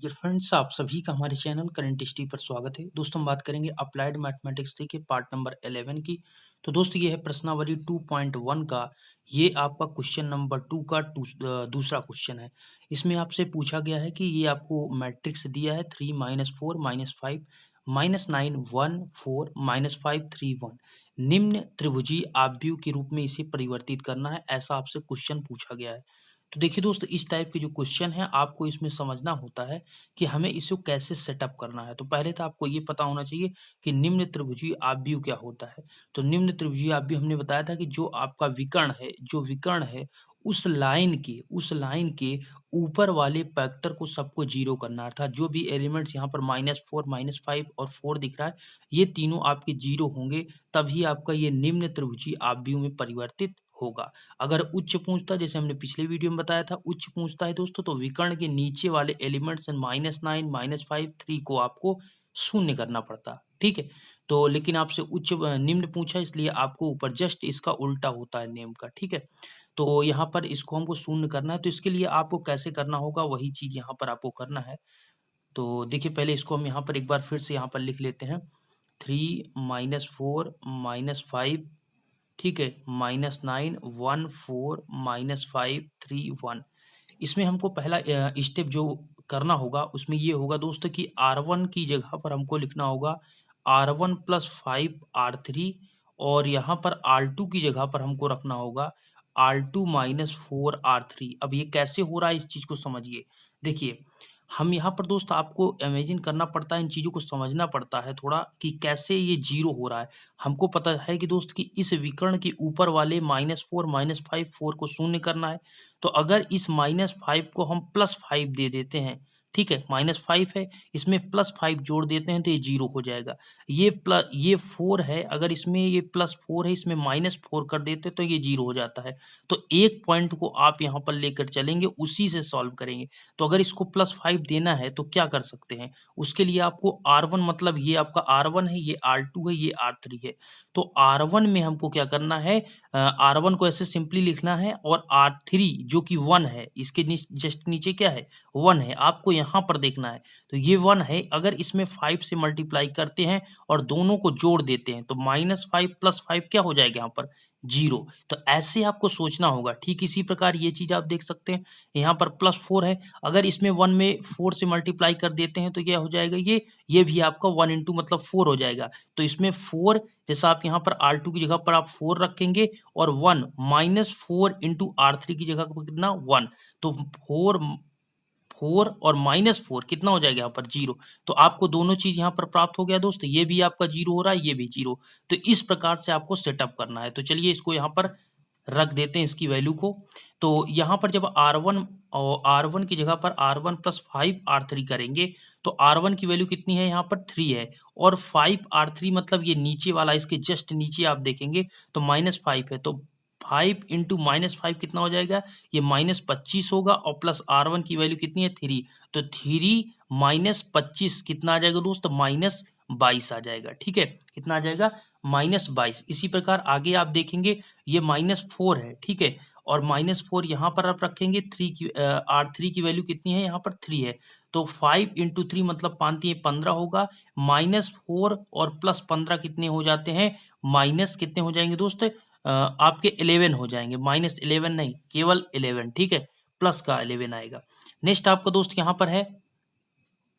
Dear friends, आप सभी का हमारे चैनल करंट हिस्ट्री पर स्वागत है। दोस्तों, हम बात करेंगे अप्लाइड मैथमेटिक्स 3 के पार्ट नंबर 11 की। तो दोस्तों, ये है प्रश्नावली 2.1 का। ये आपका क्वेश्चन नंबर 2 का दूसरा क्वेश्चन है। इसमें आपसे पूछा गया है कि ये आपको मैट्रिक्स दिया है 3 -4 -5 -9 1 4 -5 3 1। निम्न त्रिभुजीय आव्यूह के रूप में इसे परिवर्तित करना है, ऐसा आपसे क्वेश्चन पूछा गया है। तो देखिए दोस्तों, इस टाइप के जो क्वेश्चन है आपको इसमें समझना होता है कि हमें इसको कैसे सेटअप करना है। तो पहले तो आपको ये पता होना चाहिए कि निम्न त्रिभुजीय आव्यूह क्या होता है। तो निम्न त्रिभुजीय आव्यूह हमने बताया था कि जो आपका विकर्ण है उस लाइन के ऊपर वाले फैक्टर को सबको जीरो करना है। अर्थात जो भी एलिमेंट्स यहाँ पर -4 -5 और 4 दिख रहा है, ये तीनों आपके जीरो होंगे, तभी आपका ये निम्न त्रिभुजीय आव्यूह में परिवर्तित होगा। अगर उच्च पूछता, जैसे हमने पिछले वीडियो में बताया था, उच्च पूछता है दोस्तों, तो विकर्ण के नीचे वाले एलिमेंट्स -9 -5 3 को आपको शून्य करना पड़ता। ठीक है। तो लेकिन आपसे निम्न पूछा, इसलिए आपको ऊपर जस्ट इसका उल्टा होता है नेम का। ठीक है। तो यहाँ पर इसको हमको शून्य करना है, तो इसके लिए आपको कैसे करना होगा, वही चीज यहाँ पर आपको करना है। तो देखिए, पहले इसको हम यहाँ पर एक बार फिर से यहाँ पर लिख लेते हैं। 3 -4 -5, ठीक है, -9 1 4 -5 3 1। इसमें हमको पहला स्टेप जो करना होगा उसमें ये होगा दोस्तों कि R1 की जगह पर हमको लिखना होगा R1 + 5 R3, और यहाँ पर R2 की जगह पर हमको रखना होगा R2 - 4 R3। अब ये कैसे हो रहा है, इस चीज को समझिए। देखिए, हम यहाँ पर दोस्त आपको इमेजिन करना पड़ता है, इन चीज़ों को समझना पड़ता है थोड़ा कि कैसे ये जीरो हो रहा है। हमको पता है कि दोस्त कि इस विकर्ण के ऊपर वाले -4 -5 4 को शून्य करना है। तो अगर इस -5 को हम +5 दे देते हैं, ठीक है, -5 है, इसमें +5 जोड़ देते हैं तो ये जीरो हो जाएगा। ये 4 है, अगर इसमें ये +4 है, इसमें -4 कर देते तो ये जीरो हो जाता है। तो एक पॉइंट को आप यहाँ पर लेकर चलेंगे, उसी से सॉल्व करेंगे। तो अगर इसको +5 देना है तो क्या कर सकते हैं, उसके लिए आपको R1, मतलब ये आपका R1 है, ये R2 है, ये R3 है। तो R1 में हमको क्या करना है, R1 को ऐसे सिंपली लिखना है, और R3 जो कि 1 है, इसके जस्ट नीचे क्या है, 1 है, आपको यहाँ पर देखना है। तो ये 1 है, अगर इसमें 5 से मल्टीप्लाई करते हैं और दोनों को जोड़ देते हैं तो -5 + 5 क्या हो जाएगा यहाँ पर, जीरो। तो ऐसे आपको सोचना होगा। ठीक इसी प्रकार ये चीज आप देख सकते हैं, यहाँ पर +4 है, अगर इसमें 1 में 4 से मल्टीप्लाई कर देते हैं तो क्या हो जाएगा, ये भी आपका 1 इंटू मतलब 4 हो जाएगा। तो इसमें 4, जैसा आप यहाँ पर R2 की जगह पर आप 4 रखेंगे, और 1 -4 इंटू R3 की जगह पर कितना, 1। तो 4 और -4 कितना हो जाएगा यहाँ पर, जीरो। तो आपको दोनों चीज यहाँ पर प्राप्त हो गया दोस्त, ये भी आपका जीरो हो रहा है, ये भी जीरो। तो इस प्रकार से आपको सेटअप करना है। तो चलिए इसको यहाँ पर रख देते हैं, इसकी वैल्यू को। तो यहाँ पर जब R1 की जगह पर R1 + 5 R3 करेंगे, तो R1 की वैल्यू कितनी है, यहाँ पर 3 है, और 5 R3 मतलब ये नीचे वाला, इसके जस्ट नीचे आप देखेंगे तो -5 है। तो 5 इंटू -5 कितना हो जाएगा, ये -25 होगा, और प्लस R1 की वैल्यू कितनी है, 3। तो 3 - 25 कितना आ जाएगा दोस्त, -22 आ जाएगा। ठीक है, कितना आ जाएगा, -22। इसी प्रकार आगे आप देखेंगे, ये -4 है, ठीक है, और -4 यहाँ पर आप रखेंगे, R3 की वैल्यू कितनी है, यहाँ पर 3 है। तो 5 इंटू 3 मतलब 15 होगा, -4 और +15 कितने हो जाते हैं, माइनस कितने हो जाएंगे दोस्त, आपके 11 हो जाएंगे, -11 नहीं, केवल 11। ठीक है, प्लस का 11 आएगा। नेक्स्ट आपका दोस्त यहाँ पर है,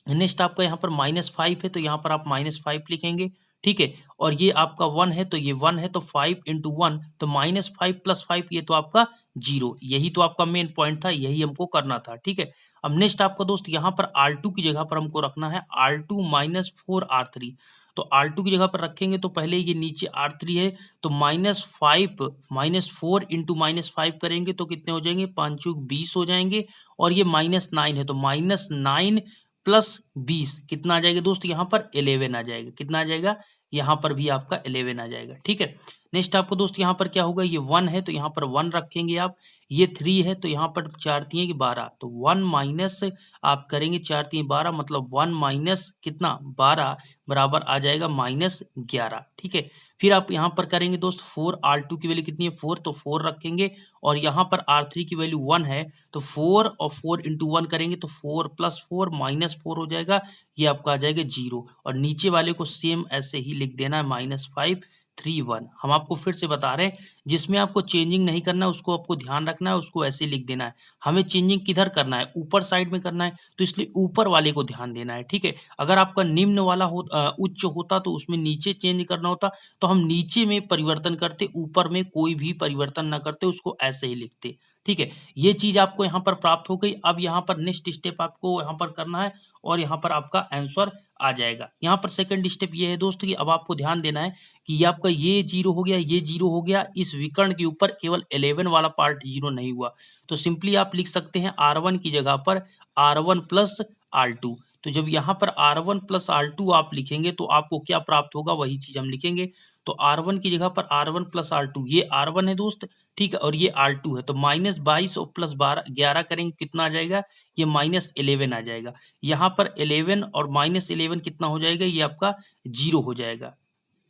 नेक्स्ट आपका यहाँ पर -5 है, तो यहाँ पर आप -5 लिखेंगे। ठीक है, और ये आपका 1 है, तो ये 1 है, तो 5 इंटू 1 तो -5 + 5, ये तो आपका जीरो। यही तो आपका मेन पॉइंट था, यही हमको करना था। ठीक है, अब नेक्स्ट आपका दोस्त यहाँ पर R2 की जगह पर हमको रखना है R2 - 4 R3। तो R2 की जगह पर रखेंगे तो पहले ये नीचे R3 है, तो -4 इंटू -5 करेंगे तो कितने हो जाएंगे, 5 × 20 हो जाएंगे, और ये -9 है, तो -9 + 20 कितना आ जाएगा दोस्त, यहाँ पर 11 आ जाएगा। कितना आ जाएगा, यहाँ पर भी आपका 11 आ जाएगा। ठीक है, नेक्स्ट आपको दोस्त यहाँ पर क्या होगा, ये 1 है, तो यहाँ पर 1 रखेंगे आप, ये 3 है तो यहाँ पर 4 3 की 12, तो 1 माइनस आप करेंगे 4 3 12, मतलब 1 माइनस कितना 12 बराबर आ जाएगा -11। ठीक है, फिर आप यहाँ पर करेंगे दोस्त 4, R2 की वैल्यू कितनी है 4, तो 4 रखेंगे और यहाँ पर R3 की वैल्यू 1 है, तो 4 और 4 इंटू 1 करेंगे तो 4 + 4 -4 हो जाएगा, ये आपका आ जाएगा 0 और नीचे वाले को सेम ऐसे ही लिख देना है -5 3 1। हम आपको फिर से बता रहे हैं, जिसमें आपको चेंजिंग नहीं करना है उसको आपको ध्यान रखना है, उसको ऐसे लिख देना है। हमें चेंजिंग किधर करना है, ऊपर साइड में करना है, तो इसलिए ऊपर वाले को ध्यान देना है। ठीक है, अगर आपका निम्न वाला उच्च होता तो उसमें नीचे चेंज करना होता, तो हम नीचे में परिवर्तन करते, ऊपर में कोई भी परिवर्तन ना करते, उसको ऐसे ही लिखते। ठीक है, ये चीज आपको यहाँ पर प्राप्त हो गई। अब यहाँ पर नेक्स्ट स्टेप आपको यहाँ पर करना है और यहाँ पर आपका आंसर आ जाएगा। यहाँ पर सेकंड स्टेप ये है दोस्त कि अब आपको ध्यान देना है कि ये आपका ये 0 हो गया, ये 0 हो गया, इस विकर्ण के ऊपर केवल 11 वाला पार्ट 0 नहीं हुआ, तो सिंपली आप लिख सकते हैं R1 की जगह पर R1 प्लस R2। तो जब यहाँ पर R1 प्लस R2 आप लिखेंगे तो आपको क्या प्राप्त होगा, वही चीज हम लिखेंगे। तो R1 की जगह पर R1 प्लस R2, ये R1 है दोस्त, ठीक है, और ये R2 है, तो -22 और प्लस 11 करेंगे कितना आ जाएगा, ये -11 आ जाएगा। यहाँ पर 11 और -11 कितना हो जाएगा, ये आपका 0 हो जाएगा।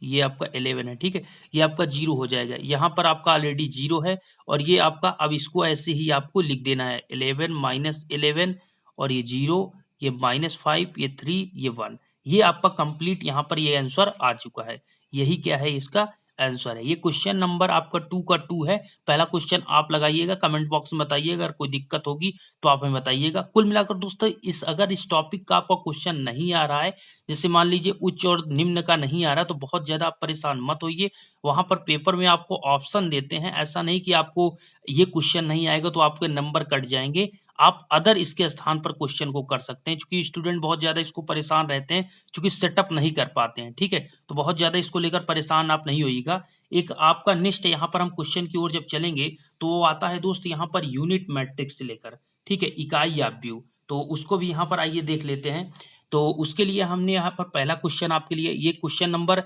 ये आपका 11 है, ठीक है, ये आपका 0 हो जाएगा। यहाँ पर आपका ऑलरेडी 0 है और ये आपका, अब इसको ऐसे ही आपको लिख देना है 11 -11 और ये 0, ये -5, ये 3, ये 1। ये आपका कंप्लीट यहाँ पर ये आंसर आ चुका है। यही क्या है, इसका आंसर है। ये क्वेश्चन नंबर आपका 2 का 2 है। पहला क्वेश्चन आप लगाइएगा, कमेंट बॉक्स में बताइएगा, अगर कोई दिक्कत होगी तो आप हमें बताइएगा। कुल मिलाकर दोस्तों, अगर इस टॉपिक का आपका क्वेश्चन नहीं आ रहा है, जैसे मान लीजिए उच्च और निम्न का नहीं आ रहा, तो बहुत ज्यादा आप परेशान मत होइए। वहां पर पेपर में आपको ऑप्शन देते हैं, ऐसा नहीं कि आपको ये क्वेश्चन नहीं आएगा तो आपके नंबर कट जाएंगे। आप अदर इसके स्थान पर क्वेश्चन को कर सकते हैं, क्योंकि स्टूडेंट बहुत ज्यादा इसको परेशान रहते हैं, क्योंकि सेटअप नहीं कर पाते हैं। ठीक है, तो बहुत ज्यादा इसको लेकर परेशान आप नहीं होइएगा। एक आपका नेक्स्ट यहाँ पर हम क्वेश्चन की ओर जब चलेंगे तो वो आता है दोस्त यहाँ पर यूनिट मैट्रिक्स से लेकर, ठीक है, इकाई आव्यूह, तो उसको भी यहाँ पर आइए देख लेते हैं। तो उसके लिए हमने यहाँ पर पहला क्वेश्चन आपके लिए, ये क्वेश्चन नंबर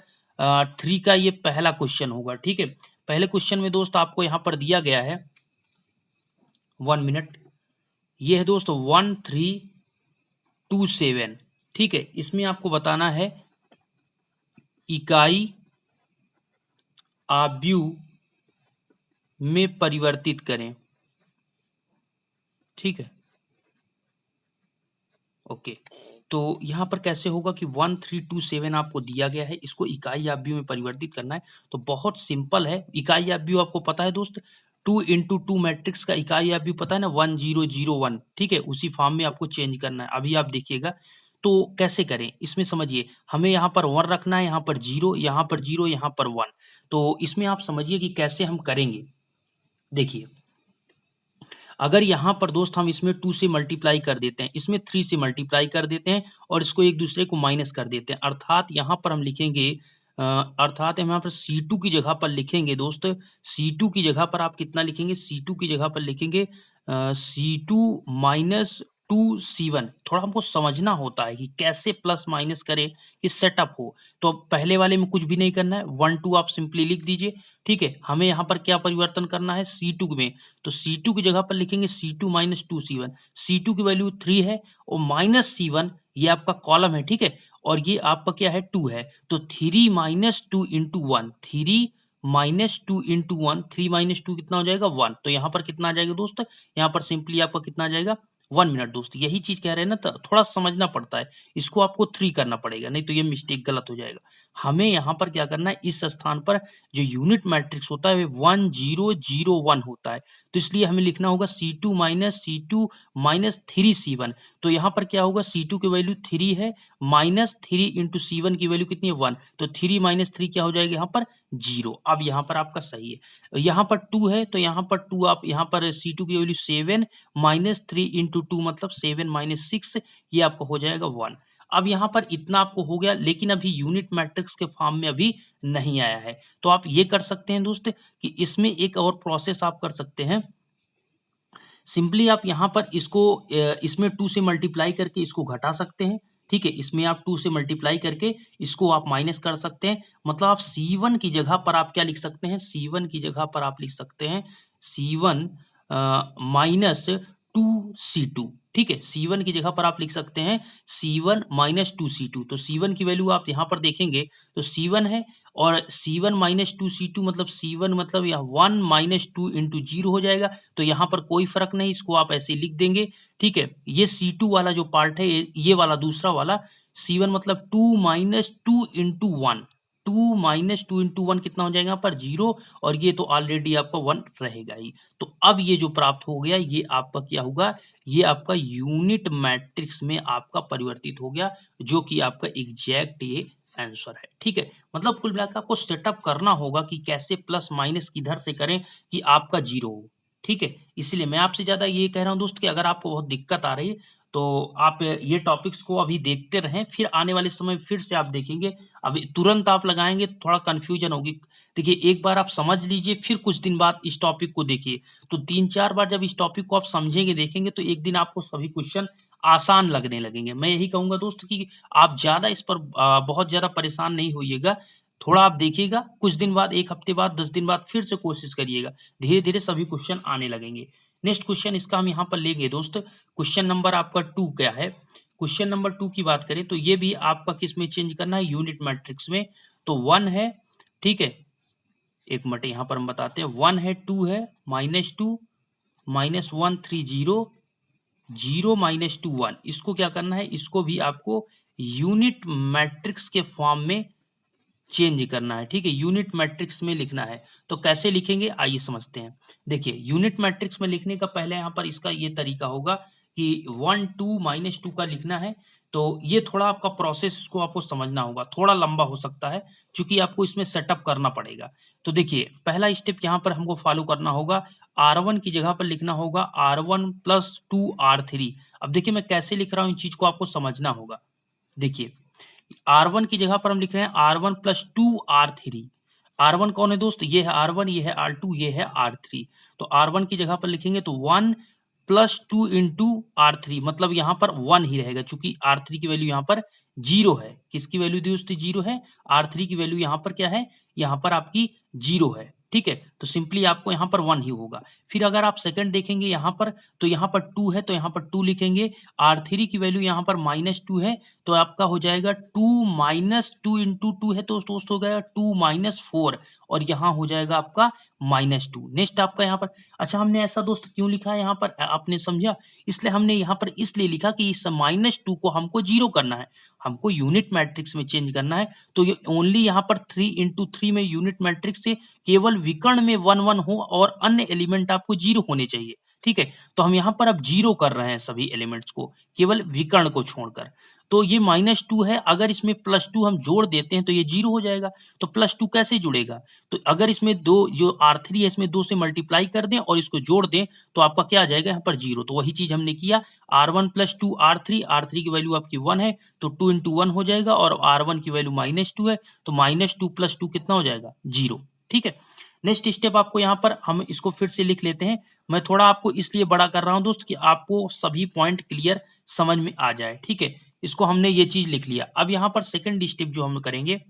3 का ये पहला क्वेश्चन होगा। ठीक है, पहले क्वेश्चन में दोस्त आपको यहाँ पर दिया गया है, 1 मिनट, ये है दोस्त 1327। ठीक है, इसमें आपको बताना है इकाई आव्यूह में परिवर्तित करें। ठीक है, ओके, तो यहाँ पर कैसे होगा कि 1327 आपको दिया गया है, इसको इकाई आव्यूह में परिवर्तित करना है। तो बहुत सिंपल है, इकाई आव्यूह आपको पता है दोस्त, 2 × 2 मैट्रिक्स का इकाई आव्यूह पता है ना, 1001। ठीक है, उसी फॉर्म में आपको चेंज करना है। अभी आप देखिएगा तो कैसे करें, इसमें समझिए, हमें यहाँ पर 1 रखना है, यहाँ पर 0, यहाँ पर 0, यहाँ पर 1। तो इसमें आप समझिए कि कैसे हम करेंगे। देखिए, अगर यहाँ पर दोस्त हम इसमें 2 से मल्टीप्लाई कर देते हैं, इसमें 3 से मल्टीप्लाई कर देते हैं और इसको एक दूसरे को माइनस कर देते हैं, अर्थात यहाँ पर हम लिखेंगे अर्थात हम यहाँ पर C2 की जगह पर लिखेंगे दोस्त, C2 की जगह पर आप कितना लिखेंगे, C2 की जगह पर लिखेंगे C2 माइनस 2C1। थोड़ा हमको समझना होता है कि कैसे प्लस माइनस करें कि सेटअप हो। तो अब पहले वाले में कुछ भी नहीं करना है, 1 2 आप सिंपली लिख दीजिए। ठीक है, हमें यहाँ पर क्या परिवर्तन करना है, C2 में, तो C2 की जगह पर लिखेंगे C2 माइनस 2C1। C2 की वैल्यू 3 है और माइनस C1 ये आपका कॉलम है। ठीक है, और ये आपका क्या है, 2 है, तो 3 minus 2 into 1, 3 minus 2 into 1, 3 minus 2 कितना हो जाएगा, 1। तो यहाँ पर कितना आ जाएगा दोस्त, यहाँ पर सिंपली आपका कितना आ जाएगा, 1 मिनट दोस्त, यही चीज कह रहे हैं ना, तो थोड़ा समझना पड़ता है, इसको आपको 3 करना पड़ेगा, नहीं तो ये मिस्टेक गलत हो जाएगा। हमें यहाँ पर क्या करना है, इस स्थान पर जो यूनिट मैट्रिक्स होता है वो 1001 होता है, तो इसलिए हमें लिखना होगा C2 माइनस 3C1। तो यहाँ पर क्या होगा, C2 की वैल्यू 3 है, माइनस 3 इंटू C1 की वैल्यू कितनी है, 1, तो 3 माइनस 3 क्या हो जाएगा, यहाँ पर 0। अब यहाँ पर आपका सही है, यहाँ पर 2 है, तो यहाँ पर 2 आप यहाँ पर C2 की वैल्यू 7 माइनस 3 इंटू 2 मतलब 7 माइनस 6, ये आपको हो जाएगा 1। अब यहाँ पर इतना आपको हो गया, लेकिन अभी यूनिट मैट्रिक्स के फॉर्म में अभी नहीं आया है। तो आप ये कर सकते हैं दोस्त कि इसमें एक और प्रोसेस आप कर सकते हैं, सिंपली आप यहाँ पर इसको इसमें 2 से मल्टीप्लाई करके इसको घटा सकते हैं। ठीक है, इसमें आप 2 से मल्टीप्लाई करके इसको आप माइनस कर सकते हैं, मतलब आप C1 की जगह पर आप क्या लिख सकते हैं, C1 की जगह पर आप लिख सकते हैं C1 -2C2, ठीक है। C1 की जगह पर आप लिख सकते हैं C1 -2C2। तो C1 की वैल्यू आप यहाँ पर देखेंगे तो C1 है और C1 -2C2 मतलब C1 मतलब यह 1 -2 इंटू 0 हो जाएगा। तो यहाँ पर कोई फर्क नहीं, इसको आप ऐसे ही लिख देंगे, ठीक है। ये C2 वाला जो पार्ट है, ये वाला दूसरा वाला C1 मतलब 2 -2 इंटू 1, 2 -2 इंटू 1 कितना हो जाएगा यहाँ पर 0, और ये तो ऑलरेडी आपका 1 रहेगा ही। तो अब ये जो प्राप्त हो गया, ये आपका क्या होगा, ये आपका यूनिट मैट्रिक्स में आपका परिवर्तित हो गया, जो कि आपका एग्जैक्ट ये आंसर है, ठीक है। मतलब कुल मिलाकर आपको सेटअप करना होगा कि कैसे प्लस माइनस किधर से करें कि आपका 0 हो, ठीक है। इसलिए मैं आपसे ज्यादा ये कह रहा हूं दोस्त कि अगर आपको बहुत दिक्कत आ रही है तो आप ये टॉपिक्स को अभी देखते रहें, फिर आने वाले समय फिर से आप देखेंगे। अभी तुरंत आप लगाएंगे तो थोड़ा कंफ्यूजन होगी। देखिए, एक बार आप समझ लीजिए, फिर कुछ दिन बाद इस टॉपिक को देखिए, तो 3-4 बार जब इस टॉपिक को आप समझेंगे, देखेंगे, तो एक दिन आपको सभी क्वेश्चन आसान लगने लगेंगे। मैं यही कहूंगा दोस्त कि आप ज्यादा इस पर बहुत ज्यादा परेशान नहीं होइएगा। थोड़ा आप देखिएगा, कुछ दिन बाद, 1 हफ्ते बाद, 10 दिन बाद फिर से कोशिश करिएगा, धीरे धीरे सभी क्वेश्चन आने लगेंगे। नेक्स्ट क्वेश्चन इसका हम यहाँ पर लेंगे दोस्त। क्वेश्चन नंबर आपका 2 क्या है? क्वेश्चन नंबर 2 की बात करें तो ये भी आपका किस में चेंज करना है, यूनिट मैट्रिक्स में। तो 1 है, ठीक है, एक मिनट यहाँ पर हम बताते हैं। 1 है, 2 है, -2, -1 3 0, 0 -2 1। इसको क्या करना है, इसको भी आपको यूनिट मैट्रिक्स के फॉर्म में चेंज करना है, ठीक है, यूनिट मैट्रिक्स में लिखना है। तो कैसे लिखेंगे, आइए समझते हैं। देखिए, यूनिट मैट्रिक्स में लिखने का पहले यहाँ पर इसका ये तरीका होगा कि 1 2 -2 का लिखना है। तो ये थोड़ा आपका प्रोसेस, इसको आपको समझना होगा, थोड़ा लंबा हो सकता है क्योंकि आपको इसमें सेटअप करना पड़ेगा। तो देखिए, पहला स्टेप यहाँ पर हमको फॉलो करना होगा। R1 की जगह पर लिखना होगा R1 + 2R3। अब देखिए मैं कैसे लिख रहा हूँ, इन चीज को आपको समझना होगा। देखिए, R1 की जगह पर हम लिख रहे हैं R1 + 2R3। R1 कौन है दोस्त, ये है R1, ये है R2, ये है R3। तो R1 की जगह पर लिखेंगे तो 1 + 2 इंटू R3, मतलब यहाँ पर 1 ही रहेगा, चूंकि R3 की वैल्यू यहाँ पर 0 है। किसकी वैल्यू दोस्त 0 है, R3 की वैल्यू यहाँ पर क्या है, यहाँ पर आपकी 0 है, ठीक है। तो सिंपली आपको यहाँ पर 1 ही होगा। फिर अगर आप सेकंड देखेंगे यहाँ पर, तो यहाँ पर 2 है, तो यहाँ पर 2 लिखेंगे। R3 की वैल्यू यहाँ पर -2 है, तो आपका हो जाएगा 2 -2 इंटू 2 है, तो दोस्त हो गया 2 -4, और यहाँ हो जाएगा आपका -2। नेक्स्ट आपका यहाँ पर, अच्छा हमने ऐसा दोस्त क्यों लिखा है यहाँ पर, आपने समझा? इसलिए हमने यहाँ पर इसलिए लिखा कि इस -2 को हमको 0 करना है, हमको यूनिट मैट्रिक्स में चेंज करना है। तो ये ओनली यहाँ पर 3 इंटू 3 में यूनिट मैट्रिक्स से केवल विकर्ण में 1 1 हो और अन्य एलिमेंट आपको 0 होने चाहिए, ठीक है। तो हम यहाँ पर अब 0 कर रहे हैं सभी एलिमेंट्स को, केवल विकर्ण को छोड़कर। तो ये -2 है, अगर इसमें +2 हम जोड़ देते हैं तो ये 0 हो जाएगा। तो +2 कैसे जुड़ेगा, तो अगर इसमें 2 जो R3 है, इसमें 2 से मल्टीप्लाई कर दें और इसको जोड़ दें तो आपका क्या आ जाएगा यहाँ पर 0। तो वही चीज हमने किया, R1 + 2 R3, R3 की वैल्यू आपकी 1 है, तो 2 इंटू 1 हो जाएगा, और R1 की वैल्यू -2 है, तो -2 + 2 कितना हो जाएगा, 0, ठीक है। नेक्स्ट स्टेप आपको यहाँ पर हम इसको फिर से लिख लेते हैं। मैं थोड़ा आपको इसलिए बड़ा कर रहा हूं दोस्त कि आपको सभी पॉइंट क्लियर समझ में आ जाए, ठीक है। इसको हमने ये चीज लिख लिया। अब यहाँ पर सेकंड स्टेप जो हम करेंगे,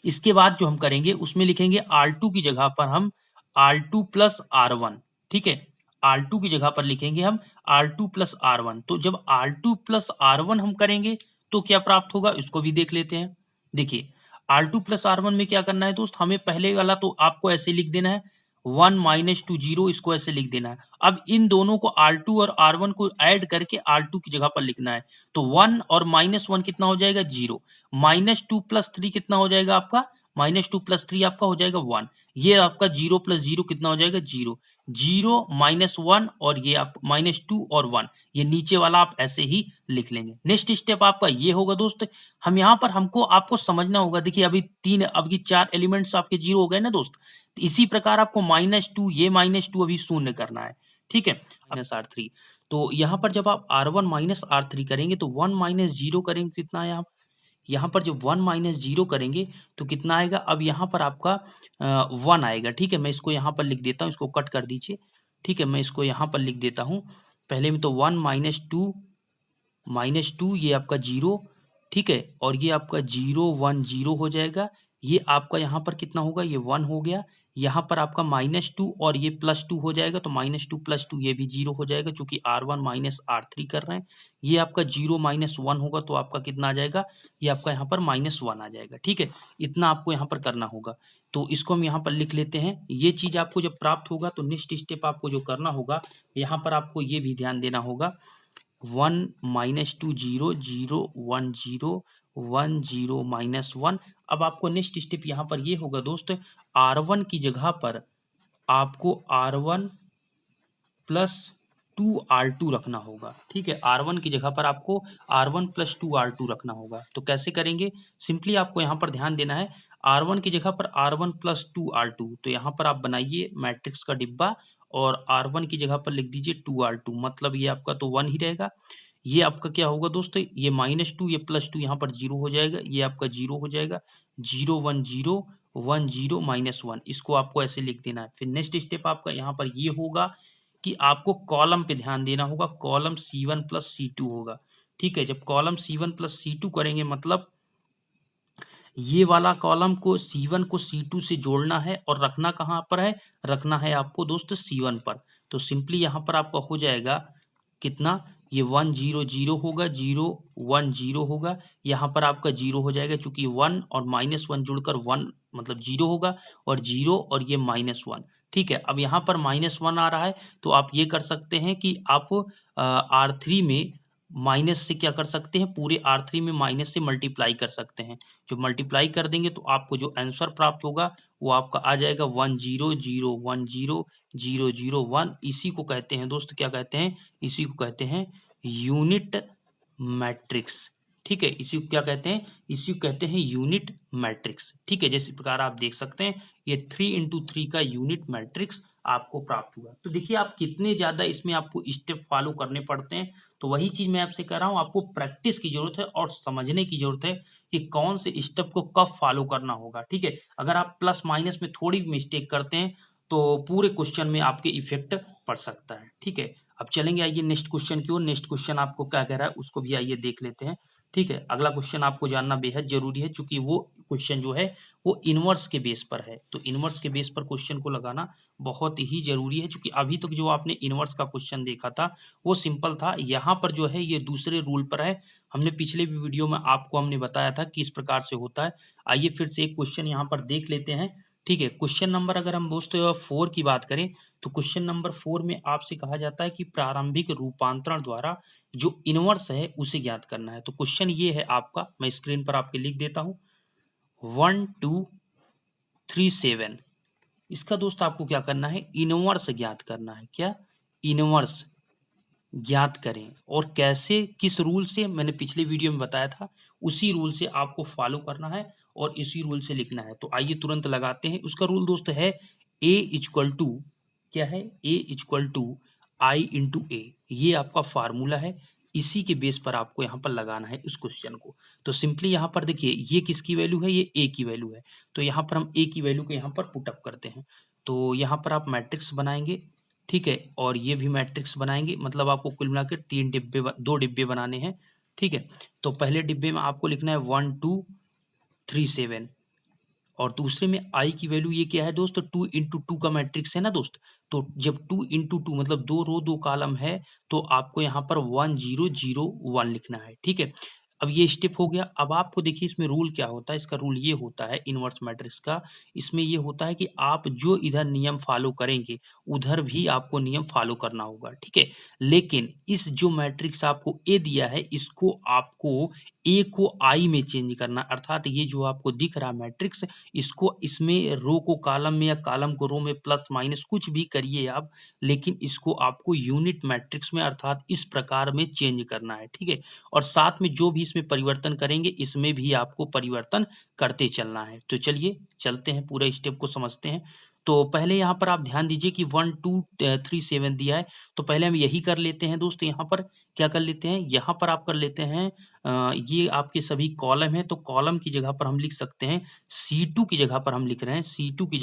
इसके बाद जो हम करेंगे उसमें लिखेंगे R2 की जगह पर हम R2 + R1, ठीक है। R2 की जगह पर लिखेंगे हम R2 + R1। तो जब R2 + R1 हम करेंगे तो क्या प्राप्त होगा, इसको भी देख लेते हैं। देखिए, R2 + R1 में क्या करना है दोस्त, हमें पहले वाला तो आपको ऐसे लिख देना है, 1 -2 0, इसको ऐसे लिख देना है। अब इन दोनों को R2 और R1 को ऐड करके R2 की जगह पर लिखना है। तो 1 और -1 कितना हो जाएगा, 0। -2 + 3 कितना हो जाएगा आपका, -2 + 3 आपका हो जाएगा 1। ये आपका 0 + 0 कितना हो जाएगा, 0। 0 -1 और ये आप -2 और 1, ये नीचे वाला आप ऐसे ही लिख लेंगे। नेक्स्ट स्टेप आपका ये होगा दोस्त, हम यहाँ पर हमको आपको समझना होगा। देखिए, अभी 3, अब की 4 एलिमेंट्स आपके 0 हो गए ना दोस्त। तो इसी प्रकार आपको -2, ये -2 अभी शून्य करना है, ठीक है, -R3। तो यहाँ पर जब आप R1 - R3 करेंगे तो 1 - 0 करेंगे, कितना है, यहाँ पर जब 1 - 0 करेंगे तो कितना आएगा, अब यहाँ पर आपका 1 आएगा, ठीक है। मैं इसको यहाँ पर लिख देता हूँ, इसको कट कर दीजिए, ठीक है। मैं इसको यहाँ पर लिख देता हूँ पहले में, तो 1 - 2 ये आपका 0, ठीक है, और ये आपका 0 1 0 हो जाएगा। ये आपका यहाँ पर कितना होगा, ये 1 हो गया, यहाँ पर आपका -2 और ये +2 हो जाएगा, तो -2 +2 ये भी 0 हो जाएगा, चूंकि R1 माइनस R3 कर रहे हैं। ये आपका 0 - 1 होगा, तो आपका कितना आ जाएगा, ये आपका यहाँ पर -1 आ जाएगा। ठीक है, इतना आपको यहाँ पर करना होगा। तो इसको हम यहाँ पर लिख लेते हैं। ये चीज आपको जब प्राप्त होगा तो नेक्स्ट स्टेप आपको जो करना होगा, यहाँ पर आपको ये भी ध्यान देना होगा, 1 - 2 0 0 1 0 1 0 -1। अब आपको नेक्स्ट स्टेप यहाँ पर ये होगा दोस्त, R1 की जगह पर आपको R1 प्लस 2R2 रखना होगा। ठीक है, R1 की जगह पर आपको R1 प्लस 2R2 रखना होगा। तो कैसे करेंगे, सिंपली आपको यहाँ पर ध्यान देना है, R1 की जगह पर R1 प्लस 2R2, तो यहाँ पर आप बनाइए मैट्रिक्स का डिब्बा और R1 की जगह पर लिख दीजिए 2R2, मतलब ये आपका तो 1 ही रहेगा। ये आपका क्या होगा दोस्तों, ये -2 ये +2 यहाँ पर 0 हो जाएगा, ये आपका 0 हो जाएगा, 0 1 0 1 0 -1, इसको आपको ऐसे लिख देना है। फिर नेक्स्ट स्टेप आपका यहाँ पर ये होगा कि आपको कॉलम पे ध्यान देना होगा, कॉलम C1 प्लस C2 होगा। ठीक है, जब कॉलम C1 प्लस C2 करेंगे, मतलब ये वाला कॉलम को C1 को C2 से जोड़ना है और रखना कहाँ पर है, रखना है आपको दोस्त C1 पर। तो सिंपली यहाँ पर आपका हो जाएगा कितना, ये 1 0 0 होगा, 0 1 0 होगा, यहाँ पर आपका 0 हो जाएगा, चूंकि 1 और -1 जुड़कर 1 मतलब 0 होगा, और 0 और ये -1। ठीक है, अब यहाँ पर -1 आ रहा है, तो आप ये कर सकते हैं कि आप R3 में माइनस से क्या कर सकते हैं, पूरे R3 में माइनस से मल्टीप्लाई कर सकते हैं। जो मल्टीप्लाई कर देंगे तो आपको जो आंसर प्राप्त होगा वो आपका आ जाएगा 1 0 0 1 0 0 0 1। इसी को कहते हैं दोस्त, क्या कहते हैं, इसी को कहते हैं यूनिट मैट्रिक्स। ठीक है, इसी को क्या कहते हैं, इसी को कहते हैं यूनिट मैट्रिक्स। ठीक है, जैसे प्रकार आप देख सकते हैं ये 3 × 3 का यूनिट मैट्रिक्स आपको प्राप्त हुआ। तो देखिए आप कितने ज्यादा इसमें आपको स्टेप फॉलो करने पड़ते हैं। तो वही चीज मैं आपसे कह रहा हूँ, आपको प्रैक्टिस की जरूरत है और समझने की जरूरत है कि कौन से स्टेप को कब फॉलो करना होगा। ठीक है, अगर आप प्लस माइनस में थोड़ी भी मिस्टेक करते हैं तो पूरे क्वेश्चन में आपके इफेक्ट पड़ सकता है। ठीक है, अब चलेंगे आइए नेक्स्ट क्वेश्चन की ओर। नेक्स्ट क्वेश्चन आपको क्या कह रहा है उसको भी आइए देख लेते हैं। ठीक है, अगला क्वेश्चन आपको जानना बेहद जरूरी है, क्योंकि वो क्वेश्चन जो है वो इनवर्स के बेस पर है। तो इनवर्स के बेस पर क्वेश्चन को लगाना बहुत ही जरूरी है, क्योंकि अभी तक जो आपने इनवर्स का क्वेश्चन देखा था वो सिंपल था। यहाँ पर जो है ये दूसरे रूल पर है। हमने पिछले भी वीडियो में आपको हमने बताया था किस प्रकार से होता है। आइए फिर से एक क्वेश्चन यहाँ पर देख लेते हैं। ठीक है, क्वेश्चन नंबर अगर हम दोस्तों 4 की बात करें तो क्वेश्चन नंबर 4 में आपसे कहा जाता है कि प्रारंभिक रूपांतरण द्वारा जो इनवर्स है उसे ज्ञात करना है। तो क्वेश्चन ये है आपका, मैं स्क्रीन पर आपके लिख देता हूं, 1 2 3 7। इसका दोस्त आपको क्या करना है, इनवर्स ज्ञात करना है। क्या, इनवर्स ज्ञात करें, और कैसे, किस रूल से, मैंने पिछले वीडियो में बताया था, उसी रूल से आपको फॉलो करना है और इसी रूल से लिखना है। तो आइए तुरंत लगाते हैं। उसका रूल दोस्त है A इक्वल टू, क्या है, A equal to I into A. ये आपका फार्मूला है, इसी के बेस पर आपको यहाँ पर लगाना है इस क्वेश्चन को। तो सिंपली यहाँ पर देखिए ये किसकी वैल्यू है, ये A की वैल्यू है। तो यहाँ पर हम A की वैल्यू को यहाँ पर पुटअप करते हैं। तो यहाँ पर आप मैट्रिक्स बनाएंगे। ठीक है, और ये भी मैट्रिक्स बनाएंगे, मतलब आपको कुल मिलाकर 2 डिब्बे बनाने हैं। ठीक है, तो पहले डिब्बे में आपको लिखना है 1 2 3 7, और दूसरे में आई की वैल्यू ये क्या है दोस्त, 2 × 2 का मैट्रिक्स है ना दोस्त। तो जब 2 × 2 मतलब 2 रो 2 कॉलम है, तो आपको यहाँ पर 1 0 0 1 लिखना है। ठीक है, अब ये स्टेप हो गया। अब आपको देखिए इसमें रूल क्या होता है, इसका रूल ये होता है इनवर्स मैट्रिक्स का, इसमें ये होता है कि आप जो इधर नियम फॉलो करेंगे उधर भी आपको नियम फॉलो करना होगा। ठीक है, लेकिन इस जो मैट्रिक्स आपको ए दिया है इसको आपको ए को आई में चेंज करना, अर्थात ये जो आपको दिख रहा मैट्रिक्स, इसको इसमें रो को कॉलम में या कॉलम को रो में प्लस माइनस कुछ भी करिए आप, लेकिन इसको आपको यूनिट मैट्रिक्स में अर्थात इस प्रकार में चेंज करना है। ठीक है, और साथ में जो भी इसमें परिवर्तन करेंगे इसमें भी आपको परिवर्तन करते चलना है। तो चलिए चलते हैं, पूरा स्टेप को समझते हैं। तो पहले यहाँ पर आप ध्यान दीजिए कि 1 2 3 7 दिया है, तो पहले हम यही कर लेते हैं दोस्त। यहाँ पर क्या कर लेते हैं, यहाँ पर आप कर लेते हैं ये आपके सभी कॉलम है, तो कॉलम की जगह पर हम लिख सकते हैं C2 की जगह पर हम लिख रहे हैं C2 की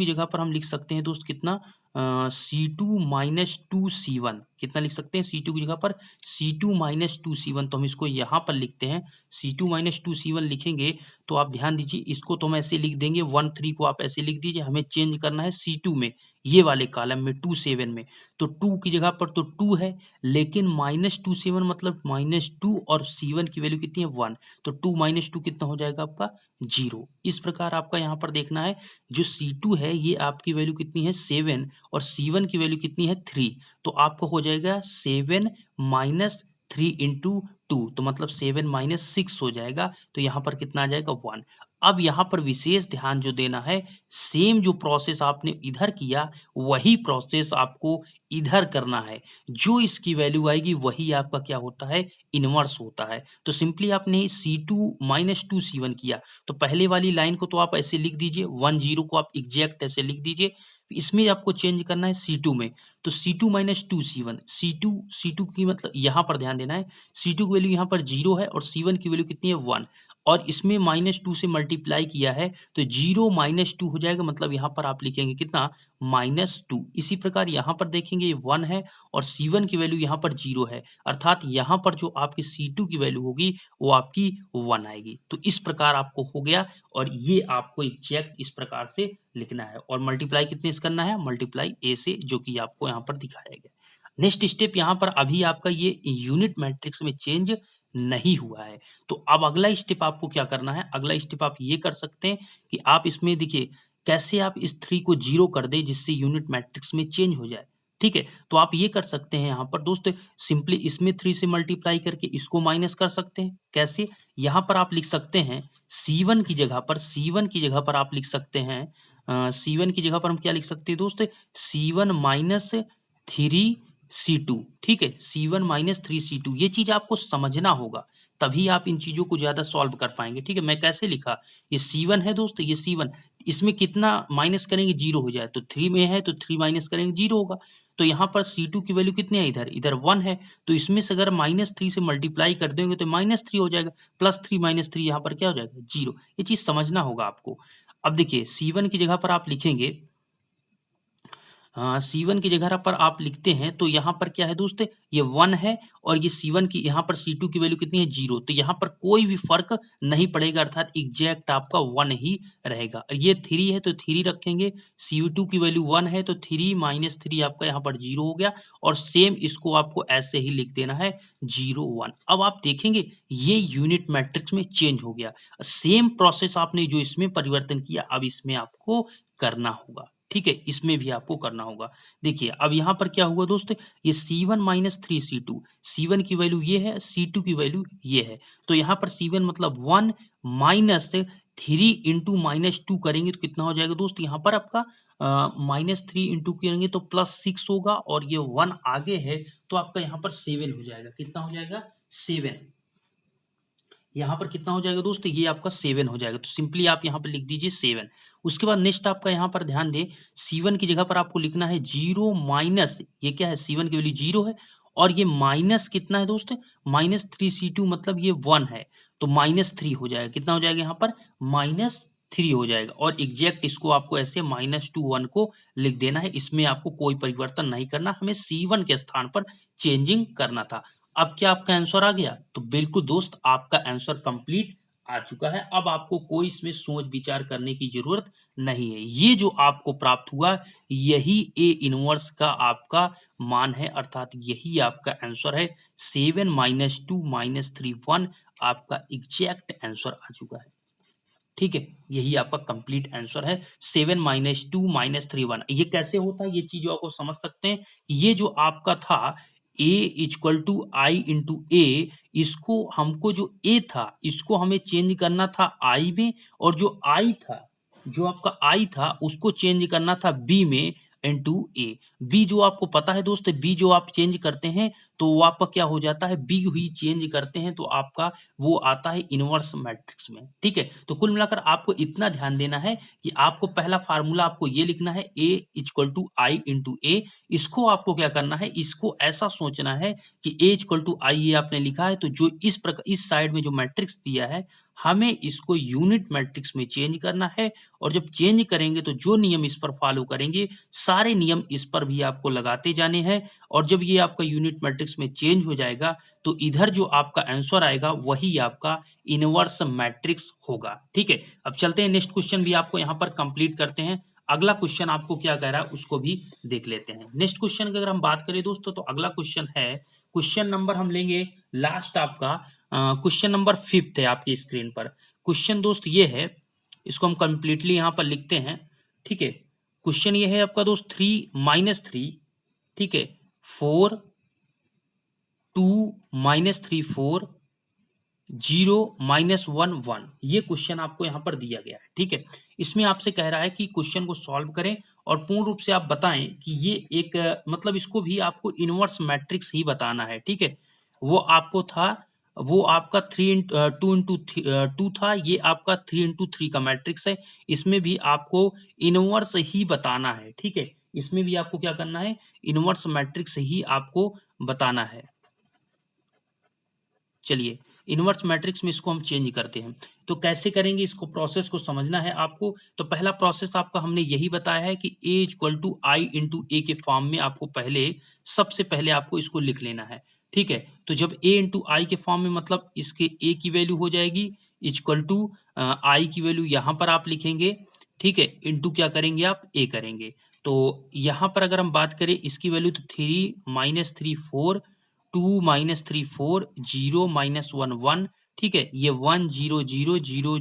जगह पर हम लिख सकते हैं दोस्त कितना C2 माइनस 2C1 कितना लिख सकते हैं C2 की जगह पर C2 माइनस 2C1 तो हम इसको यहाँ पर लिखते हैं C2 माइनस 2C1 लिखेंगे तो आप ध्यान दीजिए इसको तो हम ऐसे लिख देंगे 1 3 को आप ऐसे लिख दीजिए हमें चेंज करना है C2 में ये वाले कॉलम में 2 7 में तो 2 की जगह पर तो 2 है लेकिन माइनस 2 7 मतलब -2 और C1 की वैल्यू कितनी है 1 तो 2 माइनस 2 कितना हो जाएगा आपका 0 इस प्रकार आपका यहाँ पर देखना है जो C2 है ये आपकी वैल्यू कितनी है 7 और C1 की वैल्यू कितनी है 3 तो आपको हो जाएगा 7 माइनस 3 इंटू 2 तो मतलब 7 माइनस 6 हो जाएगा तो यहाँ पर कितना आ जाएगा 1 अब यहाँ पर विशेष ध्यान जो देना है सेम जो प्रोसेस आपने इधर किया वही प्रोसेस आपको इधर करना है जो इसकी वैल्यू आएगी वही आपका क्या होता है इनवर्स होता है तो सिंपली आपने C2 माइनस 2C1 किया तो पहले वाली लाइन को तो आप ऐसे लिख दीजिए 1 0 को आप एग्जैक्ट ऐसे लिख दीजिए इसमें आपको चेंज करना है C2 में तो C2 माइनस 2C1 C2 की मतलब यहाँ पर ध्यान देना है C2 की वैल्यू यहाँ पर 0 है और C1 की वैल्यू कितनी है 1 और इसमें -2 से मल्टीप्लाई किया है तो 0 माइनस 2 हो जाएगा मतलब यहाँ पर आप लिखेंगे कितना -2 इसी प्रकार यहाँ पर देखेंगे ये 1 है और C1 की वैल्यू यहाँ पर 0 है अर्थात यहाँ पर जो आपकी C2 की वैल्यू होगी वो आपकी 1 आएगी तो इस प्रकार आपको हो गया और ये आपको एग्जैक्ट इस प्रकार से लिखना है और मल्टीप्लाई कितने से करना है मल्टीप्लाई A से जो कि आपको यहाँ पर दिखाया गया नेक्स्ट स्टेप यहाँ पर अभी आपका ये यूनिट मैट्रिक्स में चेंज नहीं हुआ है तो अब अगला स्टेप आपको क्या करना है अगला स्टेप आप ये कर सकते हैं कि आप इसमें देखिए कैसे आप इस 3 को 0 कर दें जिससे यूनिट मैट्रिक्स में चेंज हो जाए ठीक है तो आप ये कर सकते हैं यहाँ पर दोस्त सिंपली इसमें 3 से मल्टीप्लाई करके इसको माइनस कर सकते हैं कैसे यहाँ पर आप लिख सकते हैं C1 की जगह पर आप लिख सकते हैं C1 की जगह पर हम क्या लिख सकते हैं दोस्त C1 माइनस 3C2 ठीक है C1 माइनस 3C2 ये चीज आपको समझना होगा तभी आप इन चीजों को ज्यादा सॉल्व कर पाएंगे ठीक है मैं कैसे लिखा ये C1 है दोस्त ये C1 इसमें कितना माइनस करेंगे 0 हो जाए तो 3 में है तो 3 माइनस करेंगे 0 होगा तो यहाँ पर C2 की वैल्यू कितनी है इधर 1 है तो इसमें से अगर -3 से मल्टीप्लाई कर देंगे तो -3 हो जाएगा +3 -3 यहाँ पर क्या हो जाएगा 0 ये चीज समझना होगा आपको अब देखिए C1 की जगह पर आप लिखेंगे C1 की जगह पर आप लिखते हैं तो यहाँ पर क्या है दोस्त ये 1 है और ये C1 की यहाँ पर C2 की वैल्यू कितनी है 0 तो यहाँ पर कोई भी फर्क नहीं पड़ेगा अर्थात एग्जैक्ट आपका 1 ही रहेगा ये 3 है तो 3 रखेंगे C2 की वैल्यू 1 है तो 3 माइनस 3 आपका यहाँ पर 0 हो गया और सेम इसको आपको ऐसे ही लिख देना है 0 1 अब आप देखेंगे ये यूनिट मैट्रिक्स में चेंज हो गया सेम प्रोसेस आपने जो इसमें परिवर्तन किया अब इसमें आपको करना होगा ठीक है इसमें भी आपको करना होगा देखिए अब यहाँ पर क्या हुआ दोस्त ये C1 माइनस 3C2 C1 की वैल्यू ये है C2 की वैल्यू ये है तो यहाँ पर C1 मतलब 1 माइनस 3 इंटू -2 करेंगे तो कितना हो जाएगा दोस्त यहाँ पर आपका -3 इंटू करेंगे तो +6 होगा और ये 1 आगे है तो आपका यहाँ पर 7 हो जाएगा कितना हो जाएगा 7 यहाँ पर कितना हो जाएगा दोस्त ये आपका 7 हो जाएगा तो सिंपली आप यहाँ पर लिख दीजिए 7 उसके बाद नेक्स्ट आपका यहाँ पर ध्यान दें C1 की जगह पर आपको लिखना है 0 माइनस ये क्या है C1 की वैल्यू 0 है और ये माइनस कितना है दोस्त -3C2 मतलब ये 1 है तो -3 हो जाएगा कितना हो जाएगा यहाँ पर -3 हो जाएगा और एग्जैक्ट इसको आपको ऐसे -2 1 को लिख देना है इसमें आपको कोई परिवर्तन नहीं करना हमें C1 के स्थान पर चेंजिंग करना था अब क्या आपका आंसर आ गया तो बिल्कुल दोस्त आपका आंसर कंप्लीट आ चुका है अब आपको कोई इसमें सोच विचार करने की जरूरत नहीं है ये जो आपको प्राप्त हुआ यही ए इनवर्स का आपका मान है अर्थात यही आपका आंसर है 7 -2 -3 1 आपका एग्जैक्ट आंसर आ चुका है ठीक है यही आपका कंप्लीट आंसर है 7 -2 -3 1 ये कैसे होता है ये चीजों आपको समझ सकते हैं ये जो आपका था a equal to I into A इसको हमको जो a था इसको हमें चेंज करना था i में और जो i था जो आपका i था उसको चेंज करना था b में इंटू ए बी जो आपको पता है दोस्त बी जो आप चेंज करते हैं तो वो आपका क्या हो जाता है, बी ही चेंज करते हैं तो आपका वो आता है इनवर्स मैट्रिक्स में। ठीक है, तो कुल मिलाकर आपको इतना ध्यान देना है कि आपको पहला फार्मूला आपको ये लिखना है A equal to I into A. इसको आपको क्या करना है, इसको ऐसा सोचना है कि A इक्वल टू आई ये आपने लिखा है, तो जो इस प्रकार इस साइड में जो मैट्रिक्स दिया है हमें इसको यूनिट मैट्रिक्स में चेंज करना है। और जब चेंज करेंगे तो जो नियम इस पर फॉलो करेंगे सारे नियम इस पर भी आपको लगाते जाने हैं। और जब ये आपका यूनिट मैट्रिक्स में चेंज हो जाएगा तो इधर जो आपका आंसर आएगा वही आपका इनवर्स मैट्रिक्स होगा। ठीक है, अब चलते हैं नेक्स्ट क्वेश्चन भी आपको यहाँ पर कंप्लीट करते हैं। अगला क्वेश्चन आपको क्या कह रहा है उसको भी देख लेते हैं। नेक्स्ट क्वेश्चन की अगर हम बात करें दोस्तों तो अगला क्वेश्चन है, क्वेश्चन नंबर हम लेंगे लास्ट आपका क्वेश्चन नंबर 5 है आपकी स्क्रीन पर। क्वेश्चन दोस्त ये है, इसको हम कंप्लीटली यहाँ पर लिखते हैं। ठीक है, क्वेश्चन ये है आपका दोस्त 3 - 3, ठीक है, 4 2 -3 4 0 -1 1, ये क्वेश्चन आपको यहाँ पर दिया गया है। ठीक है, इसमें आपसे कह रहा है कि क्वेश्चन को सॉल्व करें और पूर्ण रूप से आप बताएं कि ये एक मतलब इसको भी आपको इनवर्स मैट्रिक्स ही बताना है। ठीक है, वो आपको था, वो आपका 2 इंटू 2 था, ये आपका 3 इंटू 3 का मैट्रिक्स है। इसमें भी आपको इनवर्स ही बताना है। ठीक है, इसमें भी आपको क्या करना है, इनवर्स मैट्रिक्स ही आपको बताना है। चलिए, इनवर्स मैट्रिक्स में इसको हम चेंज करते हैं, तो कैसे करेंगे इसको, प्रोसेस को समझना है आपको। तो पहला प्रोसेस आपका हमने यही बताया है कि A equal to I into A के फॉर्म में आपको पहले सबसे पहले आपको इसको लिख लेना है। ठीक है, तो जब A इंटू आई के फॉर्म में मतलब इसके A की वैल्यू हो जाएगी इक्वल टू आई की वैल्यू यहाँ पर आप लिखेंगे। ठीक है, इंटू क्या करेंगे आप, A करेंगे। तो यहाँ पर अगर हम बात करें इसकी वैल्यू तो 3 - 3 4 2 - 3 4 0 -1 1। ठीक है, ये 1 0 0 0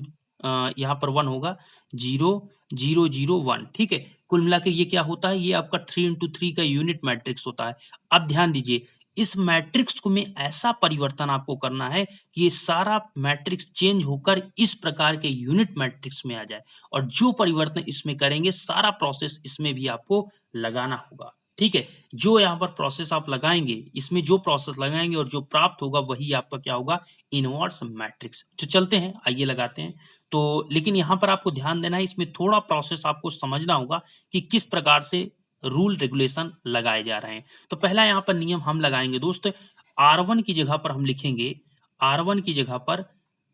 यहाँ पर 1 होगा, 0 0 0 1। ठीक है, कुल मिला के ये क्या होता है, ये आपका 3 इंटू 3 का यूनिट मैट्रिक्स होता है। अब ध्यान दीजिए, इस मैट्रिक्स को में ऐसा परिवर्तन आपको करना है कि ये सारा मैट्रिक्स चेंज होकर इस प्रकार के यूनिट मैट्रिक्स में आ जाए। और जो परिवर्तन इसमें करेंगे सारा प्रोसेस इसमें भी आपको लगाना होगा। ठीक है, जो यहाँ पर प्रोसेस आप लगाएंगे, इसमें जो प्रोसेस लगाएंगे और जो प्राप्त होगा वही आपका क्या होगा, इनवर्स मैट्रिक्स। तो चलते हैं, आइए लगाते हैं। तो लेकिन यहाँ पर आपको ध्यान देना है, इसमें थोड़ा प्रोसेस आपको समझना होगा कि किस प्रकार से रूल रेगुलेशन लगाए जा रहे हैं। तो पहला यहाँ पर नियम हम लगाएंगे दोस्त, R1 की जगह पर हम लिखेंगे, R1 की जगह पर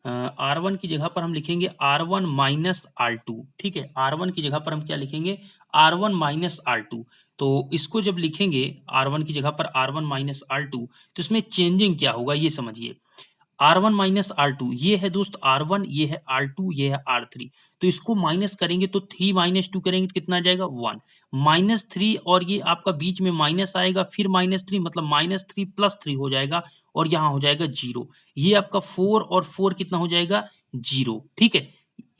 R1 की जगह पर हम लिखेंगे R1 माइनस R2। ठीक है, R1 की जगह पर हम क्या लिखेंगे, R1 माइनस R2। तो इसको जब लिखेंगे R1 की जगह पर R1 माइनस R2, तो इसमें चेंजिंग क्या होगा ये समझिए। R1 माइनस R2 ये है दोस्त R1, ये है R2, ये है R3। तो इसको माइनस करेंगे तो 3 - 2 करेंगे तो कितना आ जाएगा, 1 -3, और ये आपका बीच में माइनस आएगा, फिर -3 मतलब -3 + 3 हो जाएगा, और यहाँ हो जाएगा 0। ये आपका 4 और 4 कितना हो जाएगा, 0। ठीक है,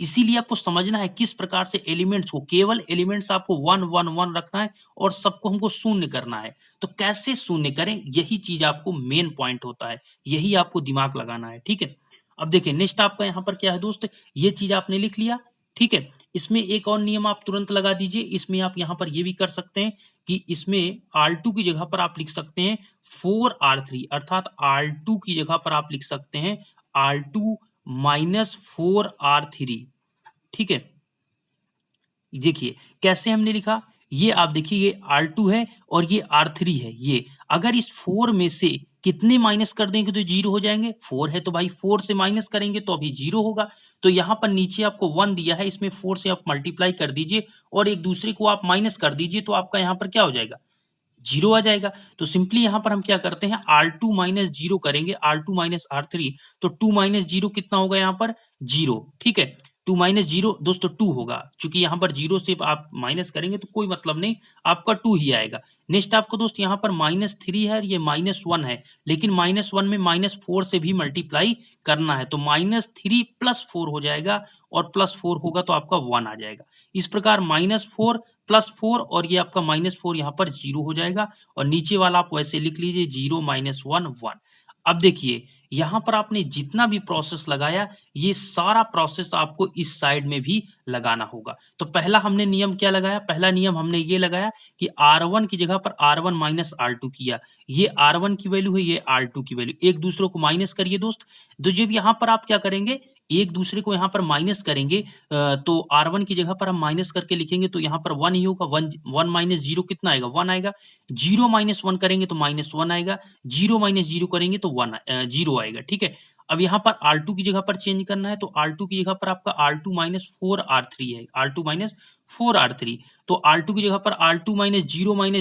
इसीलिए आपको समझना है किस प्रकार से एलिमेंट्स को, केवल एलिमेंट्स आपको 1 1 1 रखना है और सबको हमको शून्य करना है। तो कैसे शून्य करें, यही चीज आपको मेन पॉइंट होता है, यही आपको दिमाग लगाना है। ठीक है, अब देखिए नेक्स्ट आपका यहाँ पर क्या है दोस्त, ये चीज आपने लिख लिया। ठीक है, इसमें एक और नियम आप तुरंत लगा दीजिए। इसमें आप यहाँ पर ये भी कर सकते हैं कि इसमें R2 की जगह पर आप लिख सकते हैं 4R3, अर्थात R2 की जगह पर आप लिख सकते हैं R2 माइनस 4R3। ठीक है, देखिए कैसे हमने लिखा, ये आप देखिए, ये R2 है और ये R3 है। ये अगर इस 4 में से कितने माइनस कर देंगे तो 0 हो जाएंगे, 4 है तो भाई 4 से माइनस करेंगे तो अभी 0 होगा। तो यहाँ पर नीचे आपको 1 दिया है, इसमें 4 से आप मल्टीप्लाई कर दीजिए और एक दूसरे को आप माइनस कर दीजिए, तो आपका यहाँ पर क्या हो जाएगा, 0 आ जाएगा। तो सिंपली यहाँ पर हम क्या करते हैं, R2 माइनस 0 करेंगे, R2 माइनस R3, तो 2 माइनस 0 कितना होगा यहाँ पर, 0। ठीक है, 2 माइनस 0 दोस्तों 2 होगा, चूंकि यहाँ पर 0 से आप माइनस करेंगे तो कोई मतलब नहीं, आपका 2 ही आएगा। नेक्स्ट आपको दोस्त यहाँ पर -3 है और ये -1 है, लेकिन -1 में -4 से भी मल्टीप्लाई करना है, तो -3 + 4 हो जाएगा, और +4 होगा तो आपका 1 आ जाएगा। इस प्रकार -4 + 4 और ये आपका -4 यहाँ पर 0 हो जाएगा, और नीचे वाला आप वैसे लिख लीजिए 0 - 1 1। अब देखिए यहाँ पर आपने जितना भी प्रोसेस लगाया ये सारा प्रोसेस आपको इस साइड में भी लगाना होगा। तो पहला हमने नियम क्या लगाया, पहला नियम हमने ये लगाया कि R1 की जगह पर R1 माइनस R2 किया। ये R1 की वैल्यू है, ये R2 की वैल्यू, एक दूसरे को माइनस करिए दोस्त। तो जब यहाँ पर आप क्या करेंगे, एक दूसरे को यहाँ पर माइनस करेंगे तो R1 की जगह पर हम माइनस करके लिखेंगे तो यहाँ पर 1 ही होगा। 1 माइनस 0 कितना आएगा, 1 आएगा। 0 माइनस 1 करेंगे तो माइनस 1 आएगा। 0 माइनस 0 करेंगे तो 0 आएगा। ठीक है, अब यहाँ पर R2 की जगह पर चेंज करना है तो R2 की जगह पर आपका R2 माइनस 4R3 है, R2 माइनस 4R3। तो R2 की जगह पर R2 माइनस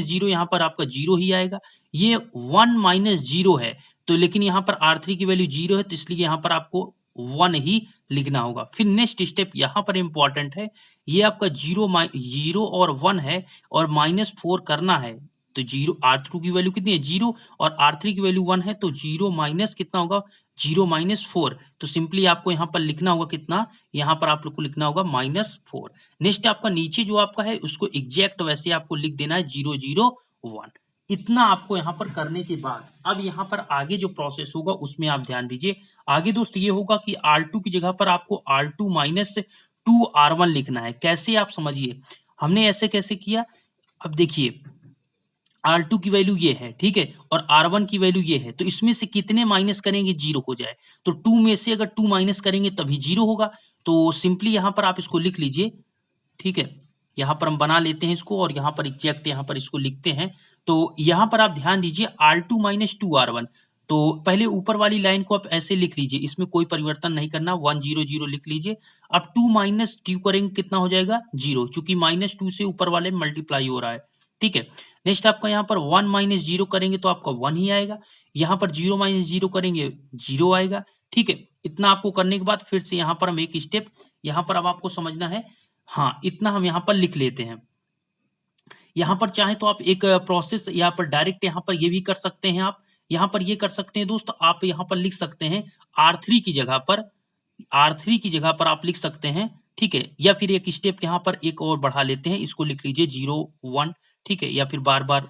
0 यहाँ पर आपका 0 ही आएगा। ये 1 माइनस 0 है तो लेकिन यहाँ पर R3 की वैल्यू 0 है तो इसलिए यहाँ पर आपको 1 ही लिखना होगा। फिर नेक्स्ट स्टेप यहाँ पर इंपॉर्टेंट है, ये आपका 0 और 1 है और -4 करना है तो 0 R2 की वैल्यू कितनी है 0 और R3 की वैल्यू 1 है तो 0 माइनस कितना होगा 0 माइनस 4। तो सिंपली आपको यहाँ पर लिखना होगा कितना, यहाँ पर आप लोग को लिखना होगा -4। नेक्स्ट आपका नीचे जो आपका है उसको एग्जैक्ट वैसे आपको लिख देना है 0 0 1। इतना आपको यहाँ पर करने के बाद अब यहाँ पर आगे जो प्रोसेस होगा उसमें आप ध्यान दीजिए। आगे दोस्त ये होगा कि R2 की जगह पर आपको R2 माइनस 2R1 लिखना है। कैसे आप समझिए, हमने ऐसे कैसे किया, अब देखिए R2 की वैल्यू ये है, ठीक है, और R1 की वैल्यू ये है, तो इसमें से कितने माइनस करेंगे 0 हो जाए। तो 2 में से अगर 2 माइनस करेंगे तभी 0 होगा। तो सिंपली यहाँ पर आप इसको लिख लीजिए। ठीक है, यहाँ पर हम बना लेते हैं इसको और यहाँ पर एग्जैक्ट यहाँ पर इसको लिखते हैं। तो यहाँ पर आप ध्यान दीजिए R2 माइनस 2R1। तो पहले ऊपर वाली लाइन को आप ऐसे लिख लीजिए, इसमें कोई परिवर्तन नहीं करना, 1 0 0 लिख लीजिए। अब 2 माइनस 2 करेंगे कितना हो जाएगा 0, चूंकि -2 से ऊपर वाले मल्टीप्लाई हो रहा है। ठीक है, नेक्स्ट आपका यहाँ पर 1 माइनस 0 करेंगे तो आपका 1 ही आएगा। यहाँ पर 0 माइनस 0 करेंगे 0 आएगा। ठीक है, इतना आपको करने के बाद फिर से यहाँ पर हम एक स्टेप यहाँ पर अब आपको समझना है। हाँ, इतना हम यहाँ पर लिख लेते हैं। यहाँ पर चाहे तो आप एक प्रोसेस यहाँ पर डायरेक्ट यहाँ पर ये भी कर सकते हैं। आप यहाँ पर ये कर सकते हैं दोस्त, आप यहाँ पर लिख सकते हैं R3 की जगह पर, R3 की जगह पर आप लिख सकते हैं। ठीक है, या फिर एक स्टेप यहाँ पर एक और बढ़ा लेते हैं, इसको लिख लीजिए 0 1। ठीक है, या फिर बार बार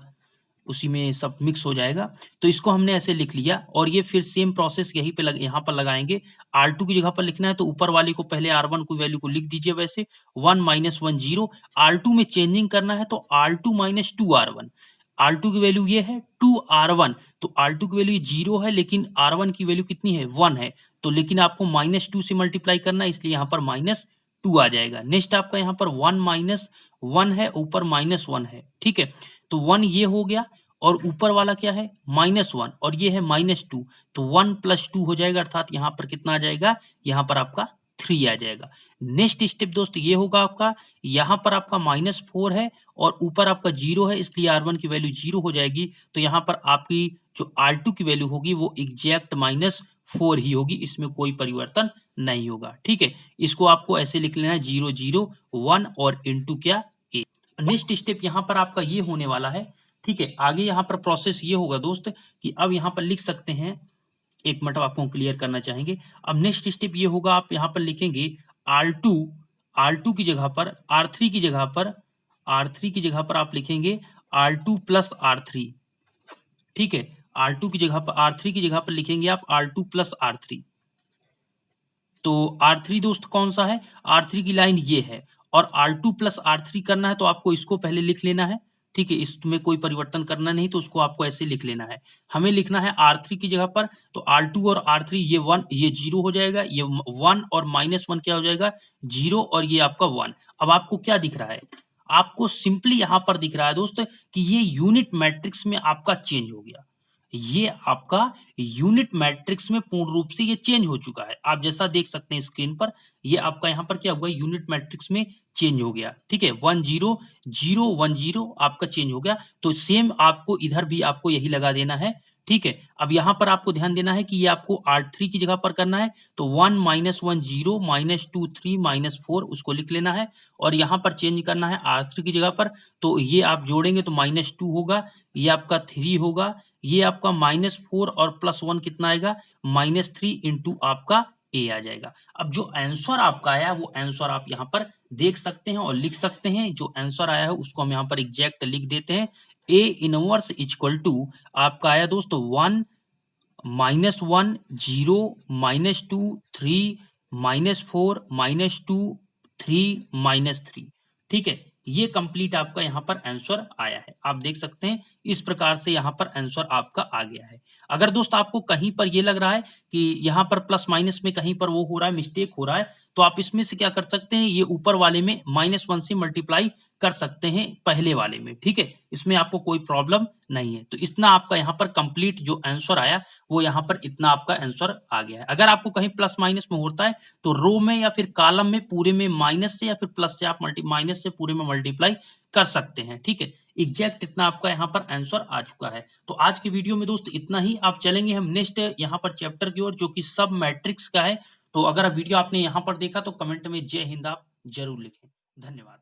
उसी में सब मिक्स हो जाएगा। तो इसको हमने ऐसे लिख लिया और ये फिर सेम प्रोसेस यहीं पे यहाँ पर लगाएंगे। R2 की जगह पर लिखना है तो ऊपर वाले को पहले R1 की वैल्यू को लिख दीजिए वैसे 1 माइनस 1 0। R2 में चेंजिंग करना है तो R2 माइनस 2R1। R2 की वैल्यू ये है 2R1, तो R2 की वैल्यू 0 है लेकिन R1 की वैल्यू कितनी है 1 है, तो लेकिन आपको -2 से मल्टीप्लाई करना है इसलिए यहाँ पर -2 आ जाएगा। नेक्स्ट आपका यहाँ पर 1 माइनस 1 है, ऊपर -1 है। ठीक है, तो 1 ये हो गया और ऊपर वाला क्या है -1 और ये है -2, तो 1 प्लस 2 हो जाएगा, अर्थात यहाँ पर कितना आ जाएगा, यहाँ पर आपका 3 आ जाएगा। नेक्स्ट स्टेप दोस्त ये होगा आपका, यहाँ पर आपका -4 है और ऊपर आपका 0 है इसलिए R1 की वैल्यू 0 हो जाएगी। तो यहाँ पर आपकी जो R2 की वैल्यू होगी वो एग्जैक्ट -4 ही होगी, इसमें कोई परिवर्तन नहीं होगा। ठीक है, इसको आपको ऐसे लिख लेना है 0 0 1 और इंटू क्या ए। नेक्स्ट स्टेप यहाँ पर आपका ये होने वाला है। ठीक है, आगे यहाँ पर प्रोसेस ये होगा दोस्त कि अब यहाँ पर लिख सकते हैं, एक मिनट आपको क्लियर करना चाहेंगे। अब नेक्स्ट स्टेप ये होगा, आप यहाँ पर लिखेंगे R2 की जगह पर R3 की जगह पर R3 की जगह पर आप लिखेंगे R2 प्लस R3। ठीक है, R2 की जगह पर R3 की जगह पर लिखेंगे आप R2 प्लस R3। तो R3 दोस्त कौन सा है, R3 की लाइन ये है और R2 प्लस R3 करना है तो आपको इसको पहले लिख लेना है। ठीक है, इसमें कोई परिवर्तन करना नहीं तो उसको आपको ऐसे लिख लेना है। हमें लिखना है R3 की जगह पर तो R2 और R3 ये 1 ये 0 हो जाएगा, ये 1 और -1 क्या हो जाएगा 0 और ये आपका 1। अब आपको क्या दिख रहा है, आपको सिंपली यहां पर दिख रहा है दोस्त कि ये यूनिट मैट्रिक्स में आपका चेंज हो गया। ये आपका यूनिट मैट्रिक्स में पूर्ण रूप से ये चेंज हो चुका है। आप जैसा देख सकते हैं स्क्रीन पर, ये आपका यहाँ पर क्या हुआ यूनिट मैट्रिक्स में चेंज हो गया। ठीक है, 1 0 0 1 0 आपका चेंज हो गया। तो सेम आपको इधर भी आपको यही लगा देना है। ठीक है, अब यहाँ पर आपको ध्यान देना है कि ये आपको R3 की जगह पर करना है तो 1 -1 0 -2 3 -4 उसको लिख लेना है और यहाँ पर चेंज करना है R3 की जगह पर तो ये आप जोड़ेंगे तो -2 होगा, ये आपका 3 होगा, ये आपका -4 और +1 कितना आएगा -3 इंटू आपका ए आ जाएगा। अब जो आंसर आपका आया वो आंसर आप यहाँ पर देख सकते हैं और लिख सकते हैं। जो आंसर आया है उसको हम यहाँ पर एग्जैक्ट लिख देते हैं। ए इनवर्स इक्वल टू आपका आया दोस्तों 1 -1 0 -2 3 -4 -2 3 -3। ठीक है, ये कंप्लीट आपका यहाँ पर आंसर आया है। आप देख सकते हैं इस प्रकार से यहाँ पर आंसर आपका आ गया है। अगर दोस्त आपको कहीं पर ये लग रहा है कि यहाँ पर प्लस माइनस में कहीं पर वो हो रहा है, मिस्टेक हो रहा है, तो आप इसमें से क्या कर सकते हैं, ये ऊपर वाले में -1 से मल्टीप्लाई कर सकते हैं पहले वाले में। ठीक है, इसमें आपको कोई प्रॉब्लम नहीं है। तो इतना आपका यहाँ पर कंप्लीट जो आंसर आया वो यहाँ पर इतना आपका आंसर आ गया है। अगर आपको कहीं प्लस माइनस में होता है तो रो में या फिर कॉलम में पूरे में माइनस से या फिर प्लस से आप माइनस से पूरे में मल्टीप्लाई कर सकते हैं। ठीक है, एग्जैक्ट इतना आपका यहाँ पर आंसर आ चुका है। तो आज की वीडियो में दोस्त इतना ही। आप चलेंगे हम नेक्स्ट यहाँ पर चैप्टर की ओर जो कि सब मैट्रिक्स का है। तो अगर वीडियो आपने यहाँ पर देखा तो कमेंट में जय हिंद आप जरूर लिखें। धन्यवाद।